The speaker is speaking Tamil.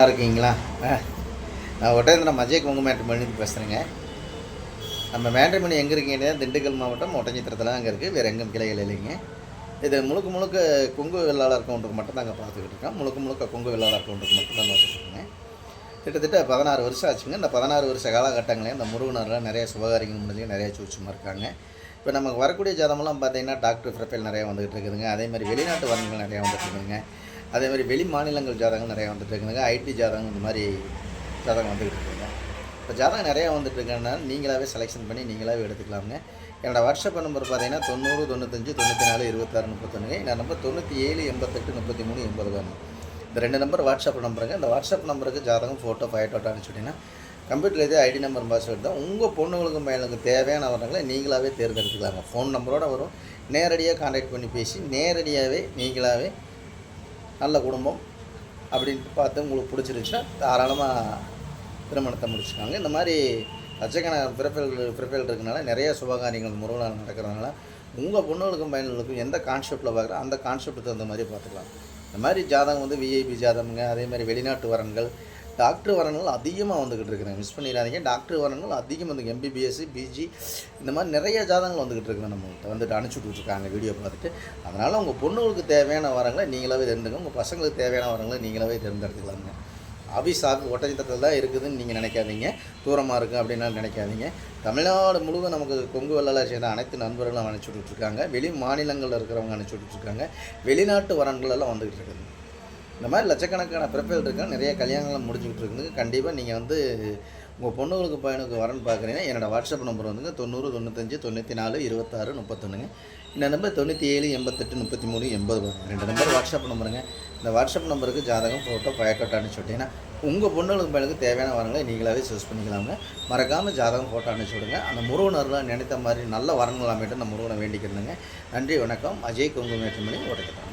இருக்கீங்களா? நான் ஒட்டேந்திரம் அஜய் கொங்கு மேட்ரிமோனிலேருந்து பேசுகிறேங்க. நம்ம மேட்ரிமோனி எங்கே இருக்கீங்க? திண்டுக்கல் மாவட்டம் ஒட்டஞ்சத்திரத்தில் அங்கே இருக்குது. வேறு எங்கும் கிளைகள் இல்லைங்க. இது முழுக்க முழுக்க கொங்கு வெள்ளாளர் கவுண்டருக்கு மட்டும் தாங்க பார்த்துக்கிட்டு இருக்கேன். முழுக்க கொங்கு வெள்ளாளர் கவுண்டருக்கு மட்டும் தான் பார்த்துட்ருக்கேங்க. கிட்டத்தட்ட 16 வருஷம் ஆச்சுங்க. இந்த 16 வருஷ காலகட்டங்களே இந்த முருகனரில் நிறைய சுபகாரியங்கள் முடிஞ்சு நிறைய சூட்சமாக இருக்காங்க. இப்போ நமக்கு வரக்கூடிய ஜாதமெல்லாம் பார்த்தீங்கன்னா டாக்டர் ப்ரொஃபைல் நிறையா வந்துகிட்டு இருக்குதுங்க. அதேமாதிரி வெளிநாட்டு வரங்கள் நிறையா வந்துட்டு இருக்குதுங்க. அதேமாதிரி வெளி மாநிலங்கள் ஜாதகங்கள் நிறையா வந்துட்டு இருக்குதுங்க. ஐடி ஜாதகம் இந்த மாதிரி ஜாதகம் வந்துக்கிட்டு இருக்குதுங்க. இப்போ ஜாதகம் நிறையா வந்துட்டு இருக்கனால நீங்களாகவே செலெக்ஷன் பண்ணி நீங்களாகவே எடுத்துக்கலாமுங்க. என்னோடய வாட்ஸ்அப் நம்பர் பார்த்தீங்கன்னா 90 95 94 26 31. என்னோட நம்பர் 97 88 33 80. இந்த 2 நம்பர் வாட்ஸ்அப் நம்பருங்க. இந்த வாட்ஸ்அப் நம்பருக்கு ஜாதகம் ஃபோட்டோ ஃபைட்டோட்டோ அனுப்பிச்சுட்டிங்கன்னா கம்ப்யூட்டரில் இதே ஐடி நம்பர் பாஸ்வேர்டு தான். உங்கள் பொண்ணுங்களுக்கும் பையனுக்கும் தேவையான வரங்களை நீங்களாகவே தேர்ந்தெடுத்துக்கலாங்க. ஃபோன் நம்பரோடு வரும். நேரடியாக கான்டாக்ட் பண்ணி பேசி நேரடியாகவே நீங்களாகவே நல்ல குடும்பம் அப்படின்ட்டு பார்த்து உங்களுக்கு பிடிச்சிருந்துச்சுன்னா தாராளமாக திருமணத்தை முடிச்சுக்காங்க. இந்த மாதிரி லட்சக்கணக்கான பிறப்புகள் இருக்கனால நிறைய சுபகாரியங்கள் முருகனால் நடக்கிறதுனால உங்கள் பொண்ணுகளுக்கும் பையன்களுக்கும் எந்த கான்செப்டில் பார்க்குறோம் அந்த கான்செப்டுக்கு தகுந்த மாதிரி பார்த்துக்கலாம். இந்த மாதிரி ஜாதகம் வந்து விஐபி ஜாதகங்க, அதே மாதிரி வெளிநாட்டு வரன்கள், டாக்டர் வரன்கள் அதிகமாக வந்துக்கிட்டு இருக்கிறேன். மிஸ் பண்ணிடாதீங்க. டாக்டர் வரன்கள் அதிகம் வந்து எம்பிபிஎஸ் பிஜி இந்த மாதிரி நிறைய ஜாதகங்கள் வந்துக்கிட்டு இருக்குங்க. நம்மகிட்ட வந்துட்டு அனுப்பிச்சுட்ருக்காங்க வீடியோ பார்த்துட்டு. அதனால் உங்கள் பொண்ணுகளுக்கு தேவையான வரங்களை நீங்களாகவே தேர்ந்துங்க. உங்கள் பசங்களுக்கு தேவையான வரங்களை நீங்களாகவே தேர்ந்தெடுத்துக்கலாங்க. ஆஃபீஸ் ஒட்டஞ்சத்திரத்தில் தான் இருக்குதுன்னு நீங்கள் நினைக்காதீங்க, தூரமாக இருக்குது அப்படின்னாலும் நினைக்காதீங்க. தமிழ்நாடு முழுவதும் நமக்கு கொங்கு வெள்ளாளர் சேர்ந்த அனைத்து நண்பர்களும் அனுப்பிச்சி விட்டுருக்காங்க. வெளி மாநிலங்களில் இருக்கிறவங்க அனுப்பிச்சி விட்டுருக்காங்க. வெளிநாட்டு வரன்கள் எல்லாம் வந்துக்கிட்டு இருக்குது. இந்த மாதிரி லட்சக்கணக்கான பிறப்புகள் இருக்காங்க. நிறைய கல்யாணங்கள்லாம் முடிஞ்சுக்கிட்டு இருக்குது. கண்டிப்பாக நீங்கள் வந்து உங்கள் பொண்ணுகளுக்கு பையனுக்கு வரன்னு பார்க்குறீங்கன்னா என்னோடய வாட்ஸ்அப் நம்பர் வந்துங்க 90 95 94 26 31. இந்த நம்பர் 97 88 33 80. 2 number WhatsApp நம்பருங்க. இந்த வாட்ஸ்அப் நம்பருக்கு ஜாதகம் ஃபோட்டோ ஃபைட்டோட்டோ அனுப்பிச்சு விட்டிங்கன்னா உங்கள் பொண்ணுகளுக்கு பையனுக்கு தேவையான வரங்களை நீங்களாகவே சூஸ் பண்ணிக்கலாங்க. மறக்காமல் ஜாதகம் ஃபோட்டோ அனுப்பிச்சி விடுங்க. அந்த முருகனர்லாம் நினைத்த மாதிரி நல்ல வரங்கள் அமைட்டு அந்த முருகனை வேண்டிக்கிறதுங்க. நன்றி, வணக்கம். அஜய் கொங்கு மேட்ரிமோனி ஓட்டக்கட்டாங்க.